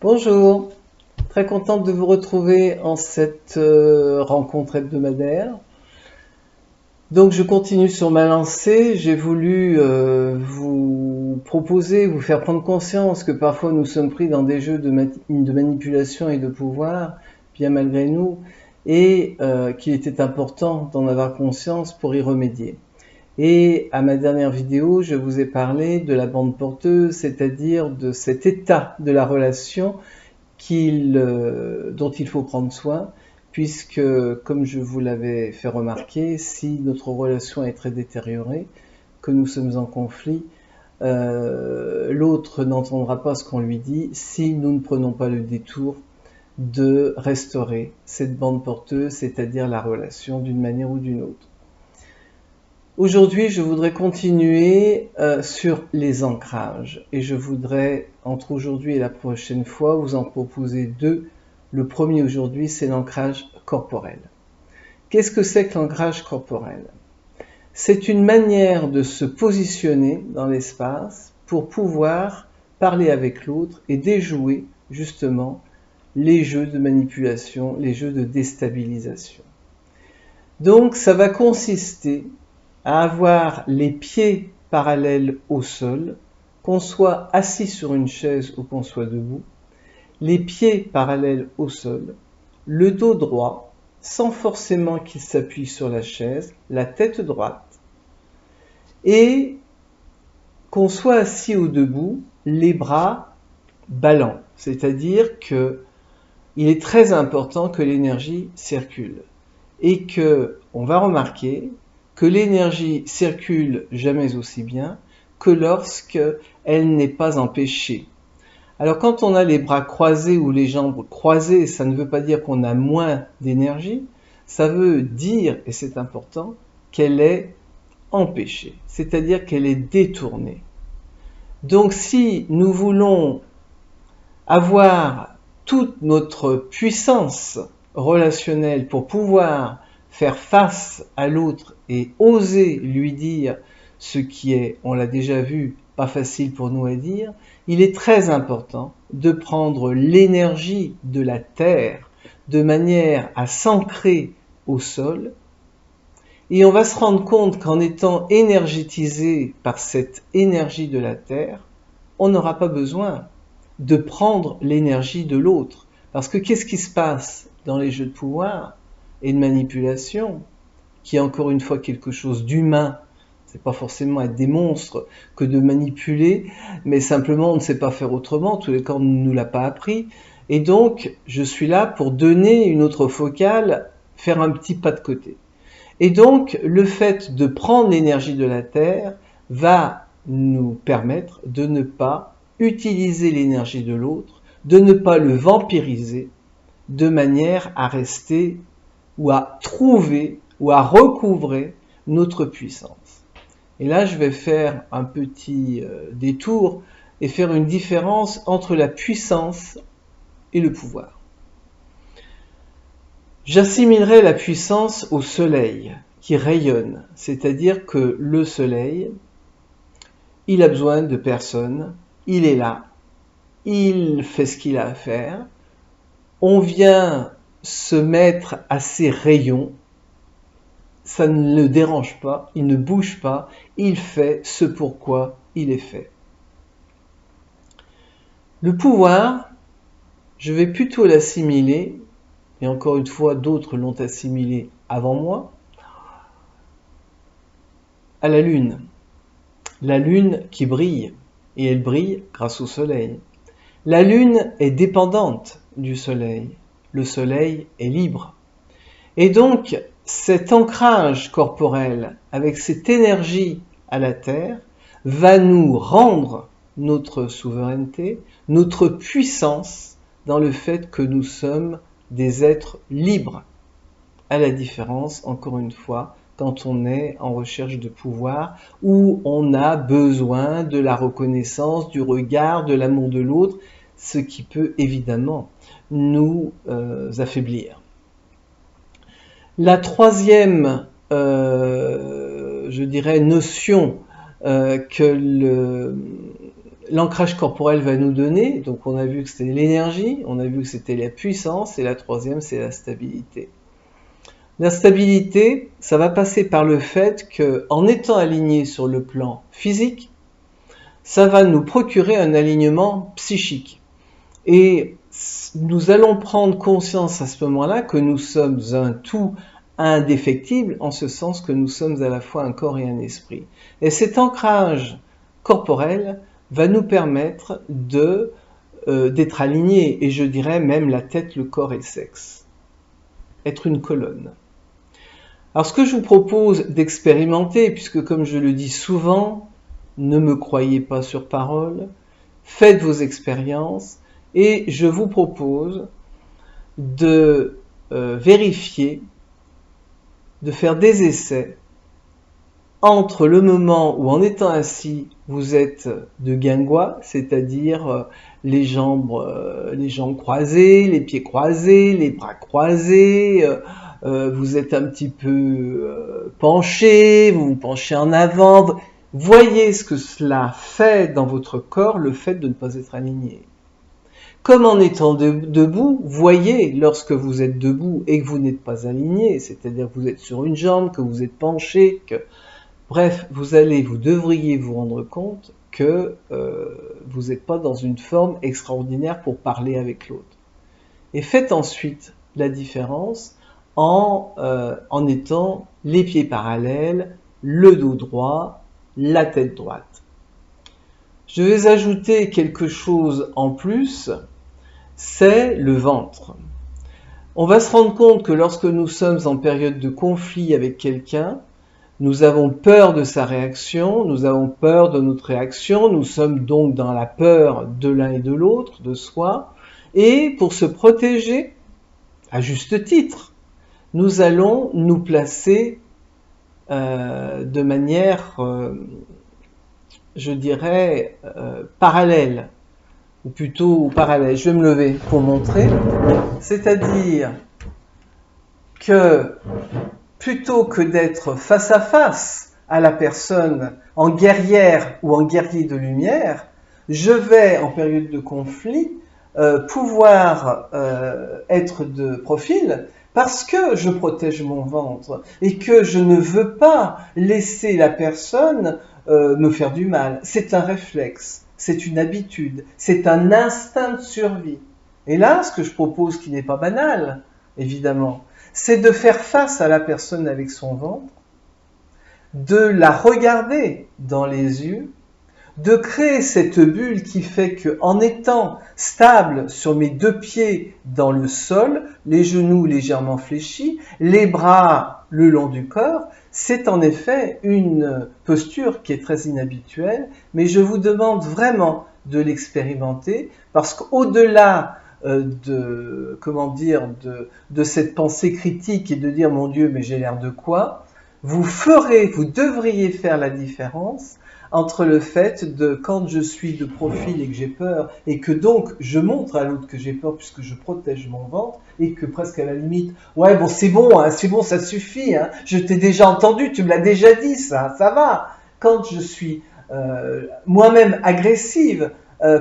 Bonjour, très contente de vous retrouver en cette rencontre hebdomadaire. Donc je continue sur ma lancée, j'ai voulu vous proposer, vous faire prendre conscience que parfois nous sommes pris dans des jeux de manipulation et de pouvoir, bien malgré nous, et qu'il était important d'en avoir conscience pour y remédier. Et à ma dernière vidéo, je vous ai parlé de la bande porteuse, c'est-à-dire de cet état de la relation dont il faut prendre soin, puisque, comme je vous l'avais fait remarquer, si notre relation est très détériorée, que nous sommes en conflit, l'autre n'entendra pas ce qu'on lui dit si nous ne prenons pas le détour de restaurer cette bande porteuse, c'est-à-dire la relation d'une manière ou d'une autre. Aujourd'hui, je voudrais continuer sur les ancrages et je voudrais, entre aujourd'hui et la prochaine fois, vous en proposer deux. Le premier aujourd'hui, c'est l'ancrage corporel. Qu'est-ce que c'est que l'ancrage corporel? C'est une manière de se positionner dans l'espace pour pouvoir parler avec l'autre et déjouer justement les jeux de manipulation, les jeux de déstabilisation. Donc ça va consister à avoir les pieds parallèles au sol, qu'on soit assis sur une chaise ou qu'on soit debout, les pieds parallèles au sol, le dos droit, sans forcément qu'il s'appuie sur la chaise, la tête droite, et qu'on soit assis ou debout, les bras ballants, c'est-à-dire que il est très important que l'énergie circule et que on va remarquer que l'énergie circule jamais aussi bien que lorsque elle n'est pas empêchée. Alors quand on a les bras croisés ou les jambes croisées, ça ne veut pas dire qu'on a moins d'énergie, ça veut dire, et c'est important, qu'elle est empêchée, c'est-à-dire qu'elle est détournée. Donc si nous voulons avoir toute notre puissance relationnelle pour pouvoir faire face à l'autre et oser lui dire ce qui est, on l'a déjà vu, pas facile pour nous à dire, il est très important de prendre l'énergie de la terre de manière à s'ancrer au sol. Et on va se rendre compte qu'en étant énergétisé par cette énergie de la terre, on n'aura pas besoin de prendre l'énergie de l'autre. Parce que qu'est-ce qui se passe dans les jeux de pouvoir et de manipulation, qui est encore une fois quelque chose d'humain? C'est pas forcément être des monstres que de manipuler, mais simplement on ne sait pas faire autrement, en tous les cas on ne nous l'a pas appris. Et donc je suis là pour donner une autre focale, faire un petit pas de côté. Et donc le fait de prendre l'énergie de la Terre va nous permettre de ne pas utiliser l'énergie de l'autre, de ne pas le vampiriser, de manière à rester ou à trouver ou à recouvrer notre puissance. Et là, je vais faire un petit détour et faire une différence entre la puissance et le pouvoir. J'assimilerai la puissance au soleil qui rayonne, c'est-à-dire que le soleil, il a besoin de personne, il est là, il fait ce qu'il a à faire, on vient se mettre à ses rayons, ça ne le dérange pas, il ne bouge pas, il fait ce pourquoi il est fait. Le pouvoir, je vais plutôt l'assimiler, et encore une fois d'autres l'ont assimilé avant moi, à la lune. La lune qui brille, et elle brille grâce au soleil. La lune est dépendante du soleil, le soleil est libre. Et donc, cet ancrage corporel avec cette énergie à la terre va nous rendre notre souveraineté, notre puissance dans le fait que nous sommes des êtres libres. À la différence, encore une fois, quand on est en recherche de pouvoir, où on a besoin de la reconnaissance, du regard, de l'amour de l'autre, ce qui peut évidemment nous affaiblir. La troisième, je dirais, notion que l'ancrage corporel va nous donner, donc on a vu que c'était l'énergie, on a vu que c'était la puissance, et la troisième, c'est la stabilité. La stabilité, ça va passer par le fait qu'en étant aligné sur le plan physique, ça va nous procurer un alignement psychique. Et nous allons prendre conscience à ce moment-là que nous sommes un tout indéfectible, en ce sens que nous sommes à la fois un corps et un esprit. Et cet ancrage corporel va nous permettre d'être alignés, et je dirais même la tête, le corps et le sexe. Être une colonne. Alors ce que je vous propose d'expérimenter, puisque comme je le dis souvent, ne me croyez pas sur parole, faites vos expériences, et je vous propose de vérifier, de faire des essais entre le moment où en étant assis, vous êtes de guingois, c'est-à-dire les jambes croisées, les pieds croisés, les bras croisés, vous êtes un petit peu penché, vous vous penchez en avant. Voyez ce que cela fait dans votre corps, le fait de ne pas être aligné. Comme en étant debout, voyez lorsque vous êtes debout et que vous n'êtes pas aligné, c'est-à-dire que vous êtes sur une jambe, que vous êtes penché, bref, vous devriez vous rendre compte que vous n'êtes pas dans une forme extraordinaire pour parler avec l'autre. Et faites ensuite la différence en étant les pieds parallèles, le dos droit, la tête droite. Je vais ajouter quelque chose en plus, c'est le ventre. On va se rendre compte que lorsque nous sommes en période de conflit avec quelqu'un, nous avons peur de sa réaction, nous avons peur de notre réaction, nous sommes donc dans la peur de l'un et de l'autre, de soi, et pour se protéger, à juste titre, nous allons nous placer de manière, je dirais, parallèle, ou plutôt parallèle. Je vais me lever pour montrer, c'est-à-dire que plutôt que d'être face à face à la personne en guerrière ou en guerrier de lumière, je vais, en période de conflit, pouvoir être de profil parce que je protège mon ventre et que je ne veux pas laisser la personne me faire du mal. C'est un réflexe, c'est une habitude, c'est un instinct de survie. Et là, ce que je propose, qui n'est pas banal, évidemment, c'est de faire face à la personne avec son ventre, de la regarder dans les yeux, de créer cette bulle qui fait qu'en étant stable sur mes deux pieds dans le sol, les genoux légèrement fléchis, les bras le long du corps, c'est en effet une posture qui est très inhabituelle, mais je vous demande vraiment de l'expérimenter parce qu'au-delà de cette pensée critique et de dire mon Dieu mais j'ai l'air de quoi, vous devriez faire la différence entre le fait de quand je suis de profil et que j'ai peur et que donc je montre à l'autre que j'ai peur puisque je protège mon ventre et que presque à la limite ouais bon c'est bon hein, ça suffit hein, je t'ai déjà entendu, tu me l'as déjà dit ça va. Quand je suis moi-même agressive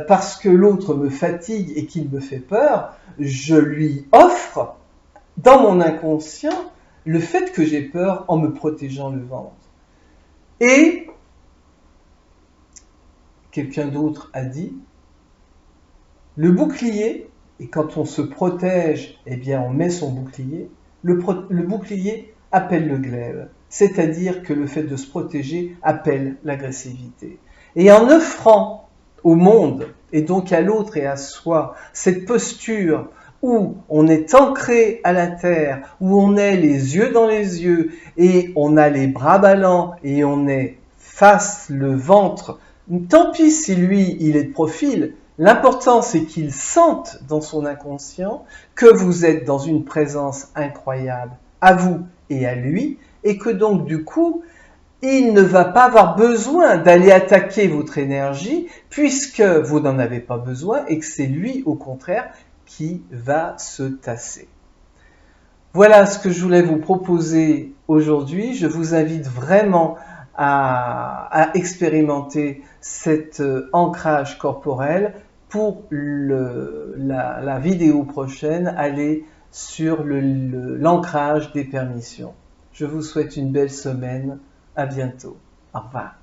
parce que l'autre me fatigue et qu'il me fait peur, je lui offre dans mon inconscient le fait que j'ai peur en me protégeant le ventre. Et quelqu'un d'autre a dit, le bouclier, et quand on se protège, eh bien on met son bouclier, le bouclier appelle le glaive, c'est-à-dire que le fait de se protéger appelle l'agressivité. Et en offrant au monde, et donc à l'autre et à soi, cette posture où on est ancré à la terre, où on est les yeux dans les yeux, et on a les bras ballants, et on est face, le ventre. Tant pis si lui, il est de profil, l'important c'est qu'il sente dans son inconscient que vous êtes dans une présence incroyable à vous et à lui, et que donc du coup, il ne va pas avoir besoin d'aller attaquer votre énergie puisque vous n'en avez pas besoin et que c'est lui, au contraire, qui va se tasser. Voilà ce que je voulais vous proposer aujourd'hui. Je vous invite vraiment à expérimenter cet ancrage corporel. Pour la vidéo prochaine, aller sur l'ancrage des permissions. Je vous souhaite une belle semaine. À bientôt. Au revoir.